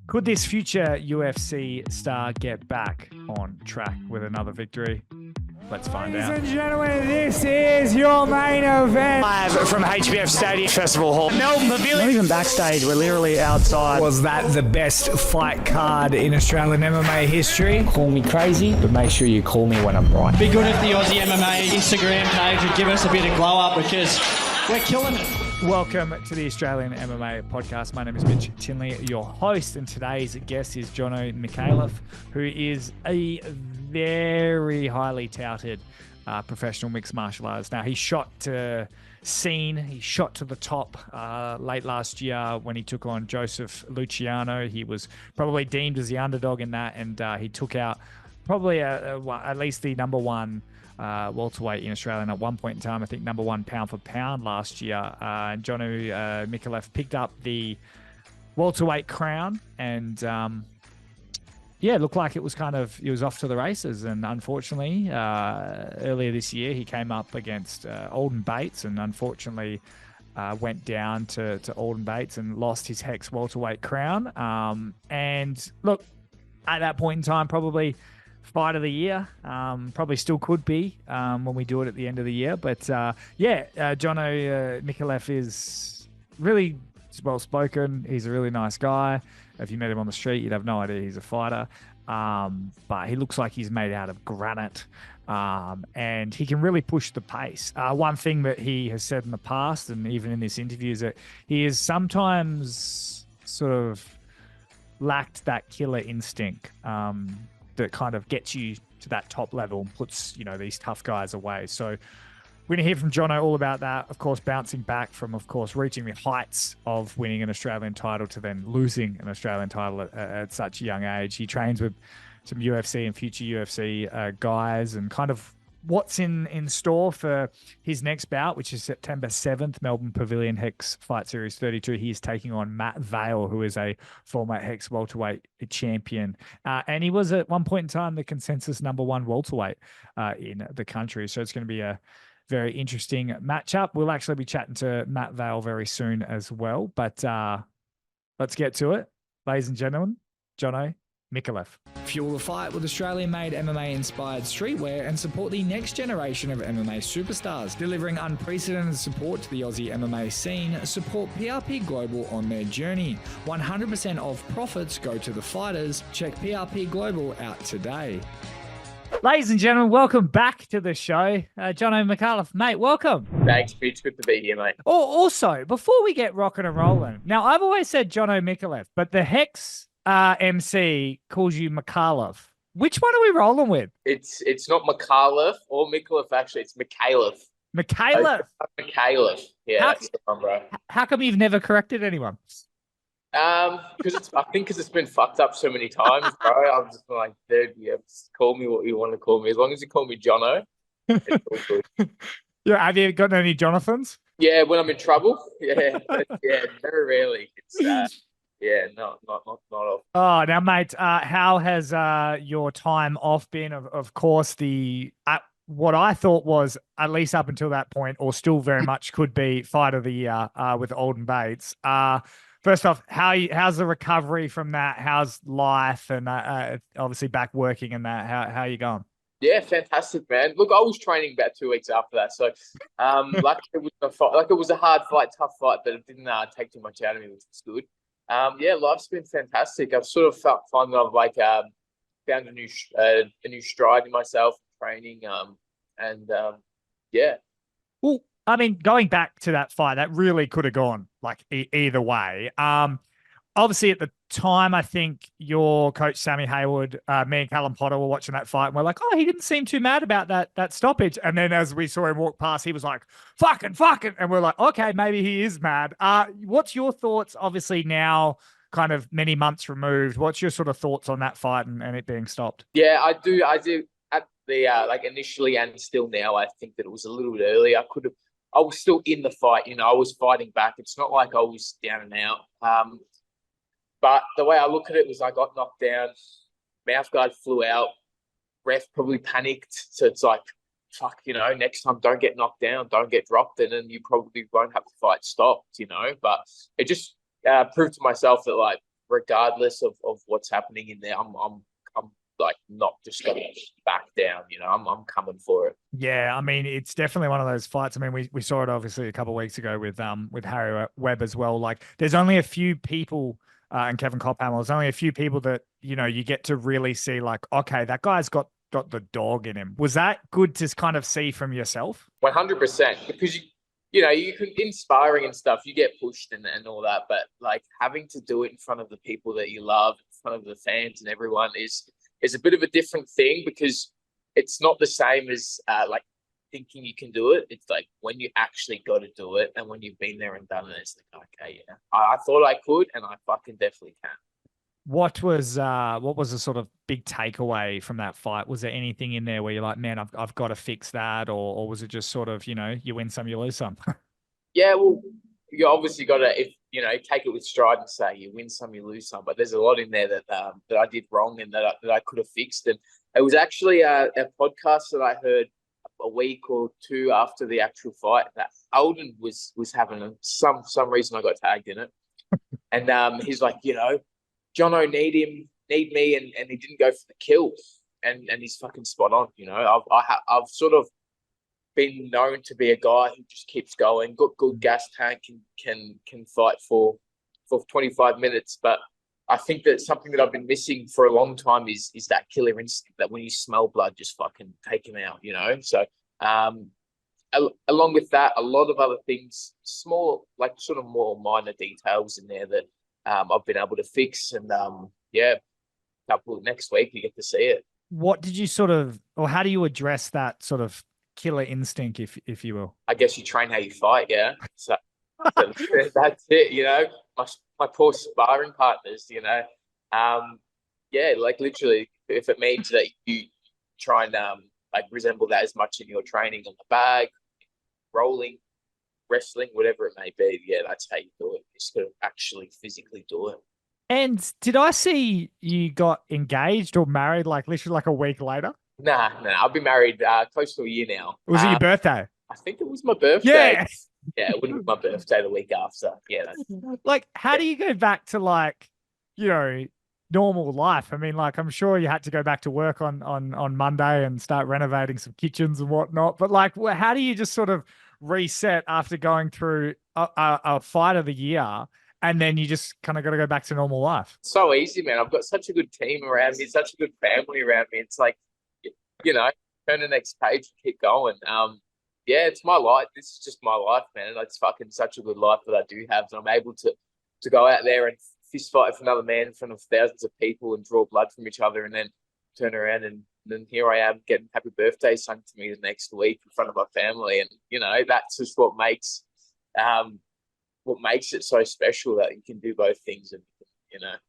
Could this future UFC star get back on track with another victory? Let's find out. Ladies and gentlemen, this is your main event. Live from HBF Stadium Festival Hall. Melbourne Pavilion. Not even backstage, we're literally outside. Was that the best fight card in Australian MMA history? Call me crazy, but make sure you call me when I'm right. Be good if the Aussie MMA Instagram page would give us a bit of glow up because we're killing it. Welcome to the Australian MMA podcast. My name is Mitch Tinley, your host, and today's guest is Jono Micallef, who is a very highly touted professional mixed martial artist. Now, he shot to the top late last year when he took on Joseph Luciano. He was probably deemed as the underdog in that, and he took out probably at least the number one welterweight in Australia. And at one point in time, I think number one pound for pound last year. And Jono Micallef picked up the welterweight crown, and looked like it was he was off to the races. And unfortunately, earlier this year, he came up against Aldin Bates, and unfortunately went down to Aldin Bates and lost his Hex welterweight crown. And look, at that point in time, probably fight of the year, probably still could be when we do it at the end of the year. But Jono Micallef is really well-spoken. He's a really nice guy. If you met him on the street, you'd have no idea he's a fighter. But he looks like he's made out of granite. And he can really push the pace. One thing that he has said in the past, and even in this interview, is that he is sometimes sort of lacked that killer instinct that kind of gets you to that top level and puts, these tough guys away. So we're going to hear from Jono all about that. Of course, bouncing back from, reaching the heights of winning an Australian title to then losing an Australian title at such a young age. He trains with some UFC and future UFC guys, and kind of what's in store for his next bout, which is September 7th, Melbourne Pavilion, Hex Fight Series 32. He is taking on Matt Vaile, who is a former Hex welterweight champion. And he was at one point in time the consensus number one welterweight in the country. So it's going to be a very interesting matchup. We'll actually be chatting to Matt Vaile very soon as well. But let's get to it. Ladies and gentlemen, Jono Micallef. Fuel the fight with Australian-made MMA-inspired streetwear and support the next generation of MMA superstars. Delivering unprecedented support to the Aussie MMA scene, support PRP Global on their journey. 100% of profits go to the fighters. Check PRP Global out today. Ladies and gentlemen, welcome back to the show. Jono Micallef, mate, welcome. Thanks, Mitch. Good to be here, mate. Oh, also, before we get rocking and rolling, now I've always said Jono Micallef, but the Hex MC calls you Micallef. Which one are we rolling with? It's not Micallef or Micallef, actually. It's Micallef. Micallef? Micallef. Yeah, that's the one, bro. How come you've never corrected anyone? Because it's been fucked up so many times, bro. I'm just like, dude, just call me what you want to call me. As long as you call me Jono, it's all good. Yeah, have you got any Jonathans? Yeah, when I'm in trouble. Yeah, very rarely. It's not off. Oh, now, mate, how has your time off been? Of course, what I thought was, at least up until that point, or still very much could be, fight of the year with Aldin Bates. First off, how's the recovery from that? How's life, and obviously back working and that? How are you going? Yeah, fantastic, man. Look, I was training about 2 weeks after that, so it was a hard fight, tough fight, but it didn't take too much out of me, which was good. Life's been fantastic. I've sort of found that I've found a new stride in myself, training, Well, I mean, going back to that fight, that really could have gone either way. Obviously, at the time, I think your coach, Sammy Hayward, me and Callum Potter were watching that fight, and we're like, oh, he didn't seem too mad about that stoppage. And then as we saw him walk past, he was like, fucking. And we're like, okay, maybe he is mad. What's your thoughts, obviously, now, kind of many months removed? What's your sort of thoughts on that fight and it being stopped? Yeah, I do. At the, initially and still now, I think that it was a little bit early. I was still in the fight, I was fighting back. It's not like I was down and out. But the way I look at it was I got knocked down, mouth guard flew out, ref probably panicked. So it's like, fuck, next time don't get knocked down, don't get dropped, and then you probably won't have the fight stopped, But it just proved to myself that, regardless of what's happening in there, I'm like not just going to back down. I'm coming for it. Yeah, I mean, it's definitely one of those fights. I mean, we saw it obviously a couple of weeks ago with Harry Webb as well. Like, there's only a few people, and Kevin Cophamel, there's only a few people that you get to really see, like, okay, that guy's got the dog in him. Was that good to kind of see from yourself? 100%, because you can, in sparring and stuff, you get pushed and all that, but like having to do it in front of the people that you love, in front of the fans and everyone is a bit of a different thing, because it's not the same as like thinking you can do it. It's like when you actually got to do it, and when you've been there and done it, it's like, okay, yeah, I thought I could, and I fucking definitely can. What was the sort of big takeaway from that fight? Was there anything in there where you're like, man, I've got to fix that, or was it just sort of, you win some, you lose some? Yeah, well, you obviously got to, if take it with stride and say you win some, you lose some. But there's a lot in there that I did wrong and that I could have fixed. And it was actually a podcast that I heard a week or two after the actual fight that Aldin was having some reason I got tagged in it, and he's like, Jono need me, and he didn't go for the kill, and he's fucking spot on. I've sort of been known to be a guy who just keeps going, got good gas tank, and can fight for 25 minutes. But I think that something that I've been missing for a long time is that killer instinct, that when you smell blood, just fucking take him out, So along with that, a lot of other things, small, like sort of more minor details in there that I've been able to fix. And next week you get to see it. What did you how do you address that sort of killer instinct, if you will? I guess you train how you fight, yeah. So that's it, my poor sparring partners, like literally, if it means that you try and like resemble that as much in your training on the bag, rolling, wrestling, whatever it may be, yeah, that's how you do it. You just got to actually physically do it. And did I see you got engaged or married like literally like a week later? Nah, I've been married close to a year now. Was it your birthday? I think it was my birthday. Yeah. Yeah, it wouldn't be my birthday the week after. Yeah. Like, how do you go back to like, normal life? I mean, like, I'm sure you had to go back to work on Monday and start renovating some kitchens and whatnot. But like, how do you just sort of reset after going through a fight of the year, and then you just kind of got to go back to normal life? So easy, man. I've got such a good team around me, such a good family around me. It's like, turn the next page and keep going. Yeah, it's my life. This is just my life, man. It's fucking such a good life that I do have. And I'm able to go out there and fist fight with another man in front of thousands of people and draw blood from each other, and then turn around and then here I am getting happy birthday sung to me the next week in front of my family. And, that's just what makes it so special, that you can do both things and,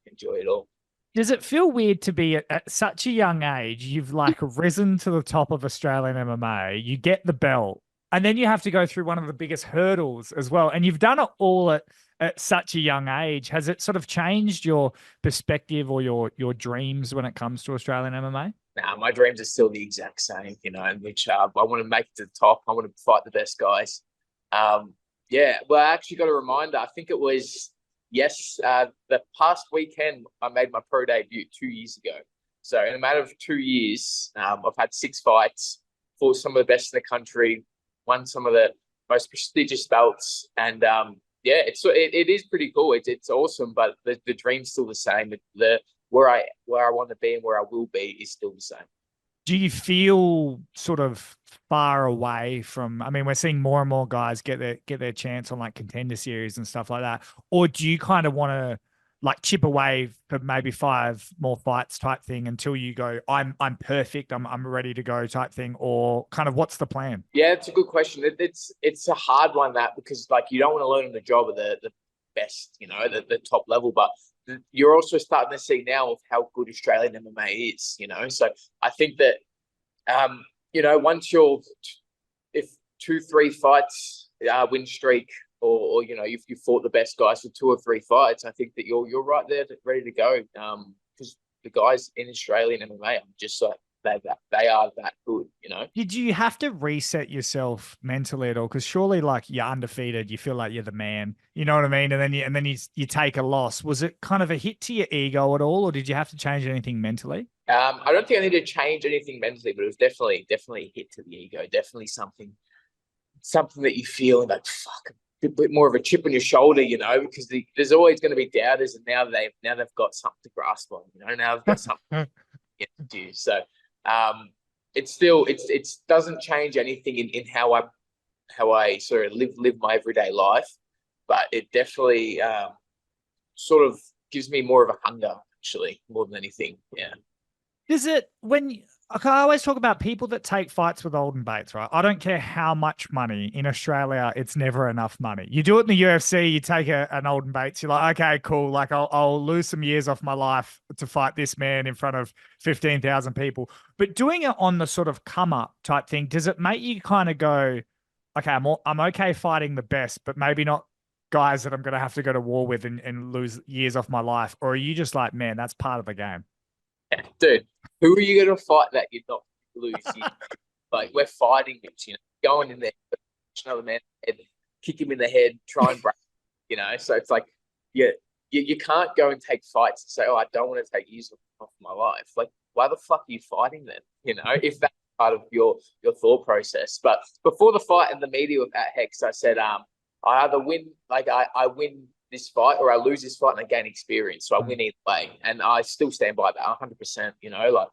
enjoy it all. Does it feel weird to be at such a young age? You've like risen to the top of Australian MMA, you get the belt, and then you have to go through one of the biggest hurdles as well. And you've done it all at such a young age. Has it sort of changed your perspective or your dreams when it comes to Australian MMA? Nah, my dreams are still the exact same, in which I want to make it to the top. I want to fight the best guys. Yeah, well, I actually got a reminder. I think it was, the past weekend, I made my pro debut 2 years ago. So in a matter of 2 years, I've had 6 fights, fought some of the best in the country, won some of the most prestigious belts. And it is pretty cool. It's awesome, but the dream's still the same. Where I want to be and where I will be is still the same. Do you feel sort of far away from, I mean, we're seeing more and more guys get their chance on like Contender Series and stuff like that, or do you kind of want to like chip away for maybe 5 more fights type thing until you go, I'm perfect, I'm ready to go type thing, or kind of what's the plan? Yeah, it's a good question. It's a hard one, that, because like you don't want to learn on the job at the best, the top level, but you're also starting to see now of how good Australian MMA is, So I think that, once if 2-3 fights win streak, or if you fought the best guys for 2 or 3 fights, I think that you're right there ready to go. Because the guys in Australian MMA are just like they are that good, you know. Did you have to reset yourself mentally at all? Because surely, like, you're undefeated, you feel like you're the man. You know what I mean? And then you take a loss. Was it kind of a hit to your ego at all, or did you have to change anything mentally? I don't think I need to change anything mentally, but it was definitely a hit to the ego. Definitely something that you feel like, fuck, a bit more of a chip on your shoulder, you know, because there's always going to be doubters, and now they've got something to grasp on, you know. Now they've got something to get to do. So it doesn't change anything in how I sort of live my everyday life, but it definitely sort of gives me more of a hunger, actually, more than anything. Yeah. Does it I always talk about people that take fights with Aldin Bates, right? I don't care how much money in Australia, it's never enough money. You do it in the UFC, you take an Aldin Bates, you're like, okay, cool. Like I'll lose some years off my life to fight this man in front of 15,000 people. But doing it on the sort of come up type thing, does it make you kind of go, okay, I'm okay fighting the best, but maybe not guys that I'm going to have to go to war with and lose years off my life? Or are you just like, man, that's part of the game? Dude, who are you going to fight that you're not lose? Like, we're fighting it, you know, going in there, push another man, head, kick him in the head, try and break, you know. So it's like, you can't go and take fights and say, oh, I don't want to take years off my life. Like, why the fuck are you fighting then? You know, if that's part of your thought process. But before the fight and the media at Hex, I said, I either win, like I win this fight, or I lose this fight and I gain experience. So I win either way. And I still stand by that 100%, you know,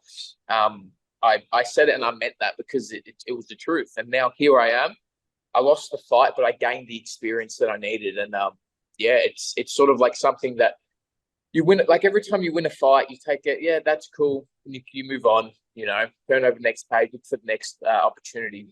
like, I said it and I meant that because it was the truth. And now here I am. I lost the fight, but I gained the experience that I needed. And yeah, it's sort of like something that you win it. Like, every time you win a fight, you take it. Yeah, that's cool. And you move on, you know, turn over the next page, look for the next opportunity.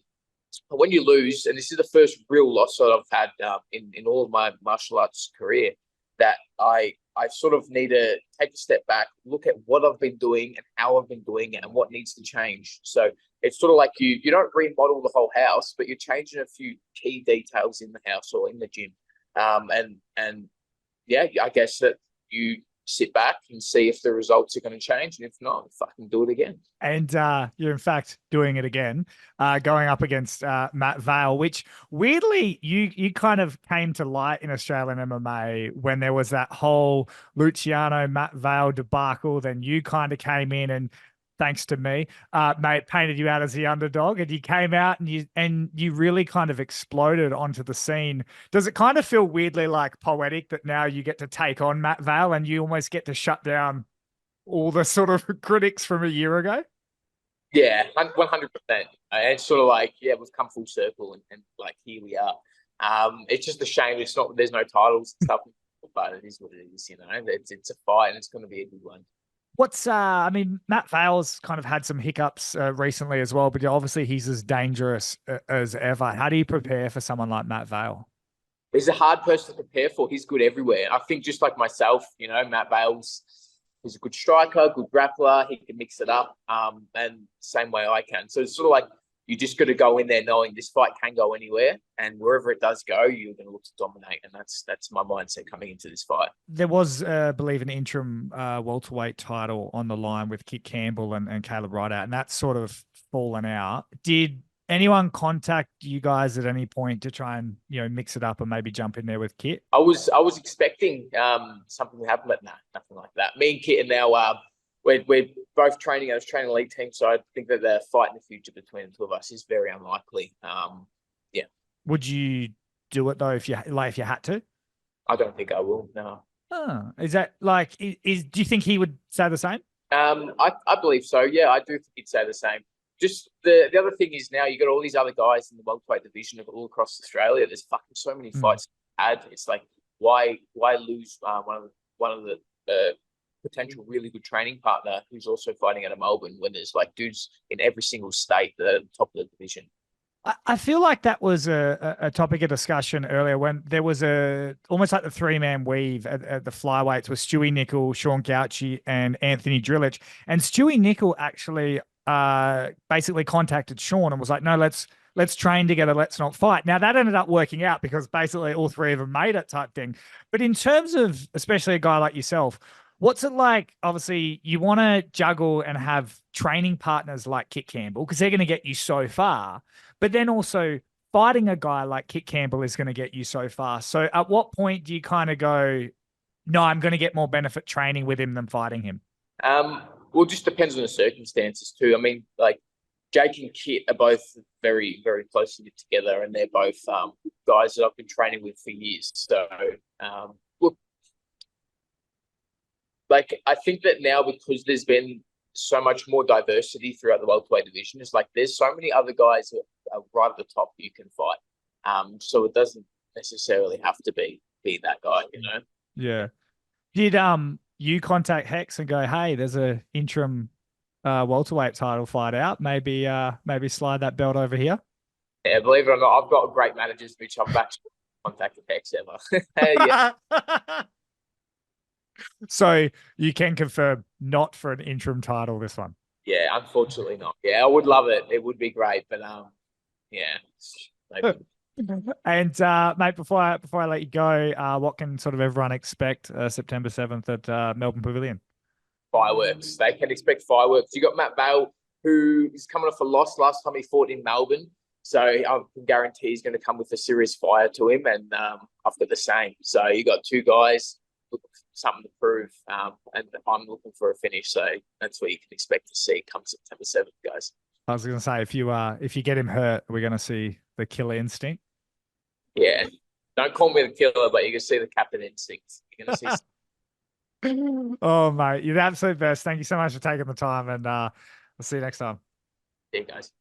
But when you lose, and this is the first real loss that I've had in all of my martial arts career, that I sort of need to take a step back, look at what I've been doing and how I've been doing it and what needs to change. So it's sort of like you don't remodel the whole house, but you're changing a few key details in the house or in the gym. And yeah, I guess that you sit back and see if the results are going to change, and if not, fucking do it again. And you're in fact doing it again, going up against Matt Vaile, which weirdly you kind of came to light in Australian MMA when there was that whole Luciano Matt Vaile debacle. Then you kind of came in and, thanks to me, mate, painted you out as the underdog, and you came out and you really kind of exploded onto the scene. Does it kind of feel weirdly like poetic that now you get to take on Matt Vaile and you almost get to shut down all the sort of critics from a year ago? Yeah, 100%. It's sort of like, yeah, we've come full circle, and like, here we are. It's just a shame there's no titles and stuff, but it is what it is, you know. It's a fight, and it's going to be a good one. I mean, Matt Vaile's kind of had some hiccups recently as well, but obviously he's as dangerous as ever. How do you prepare for someone like Matt Vaile? He's a hard person to prepare for. He's good everywhere. I think just like myself, you know, Matt he's a good striker, good grappler. He can mix it up, and same way I can. So it's sort of like, you just got to go in there knowing this fight can go anywhere, and wherever it does go, you're going to look to dominate. And that's my mindset coming into this fight. There was, I believe, an interim welterweight title on the line with Kitt Campbell and Caleb Rideout, and that's sort of fallen out. Did anyone contact you guys at any point to try and, you know, mix it up and maybe jump in there with Kitt? I was expecting something to happen, but nah, nothing like that. Me and Kitt are now we're both training. I was training elite team, so I think that the fight in the future between the two of us is very unlikely. Yeah. Would you do it though if you had to? I don't think I will. No. Oh, is that like? Do you think he would say the same? I believe so. Yeah, I do think he'd say the same. Just the other thing is, now you got all these other guys in the welterweight division all across Australia. There's fucking so many fights to add. It's like, why lose one of the potential really good training partner who's also fighting out of Melbourne, when there's like dudes in every single state that are at the top of the division? I feel like that was a topic of discussion earlier when there was almost like the three-man weave at the flyweights with Stewie Nicol, Sean Gauci, and Anthony Drillich. And Stewie Nicol actually basically contacted Sean and was like, no, let's train together, let's not fight. Now, that ended up working out because basically all three of them made it type thing. But in terms of especially a guy like yourself, What's it like? Obviously, you want to juggle and have training partners like Kitt Campbell because they're going to get you so far. But then also fighting a guy like Kitt Campbell is going to get you so far. So at what point do you kind of go, no, I'm going to get more benefit training with him than fighting him? Well, it just depends on the circumstances too. I mean, like Jake and Kitt are both very, very closely knit together, and they're both guys that I've been training with for years. So, look, like I think that now because there's been so much more diversity throughout the welterweight division, it's like there's so many other guys that are right at the top you can fight. So it doesn't necessarily have to be that guy, you know. Yeah. Did you contact Hex and go, hey, there's a interim welterweight title fight out. Maybe slide that belt over here? Yeah, believe it or not, I've got great managers, which I've actually contacted Hex ever. Yeah. So you can confirm not for an interim title, this one. Yeah, unfortunately not. Yeah, I would love it. It would be great, but yeah. Maybe. And mate, before I let you go, what can sort of everyone expect September 7th at Melbourne Pavilion? Fireworks. They can expect fireworks. You got Matt Vaile, who is coming off a loss last time he fought in Melbourne. So I can guarantee he's going to come with a serious fire to him, and I've got the same. So you got two guys looking for something to prove, and I'm looking for a finish. So that's what you can expect to see come September 7th, guys. I was going to say, if you get him hurt, we're going to see the killer instinct. Yeah, don't call me the killer, but you can see the captain instinct. You're going to see. Oh, mate, you're the absolute best. Thank you so much for taking the time, and we'll see you next time. See you guys.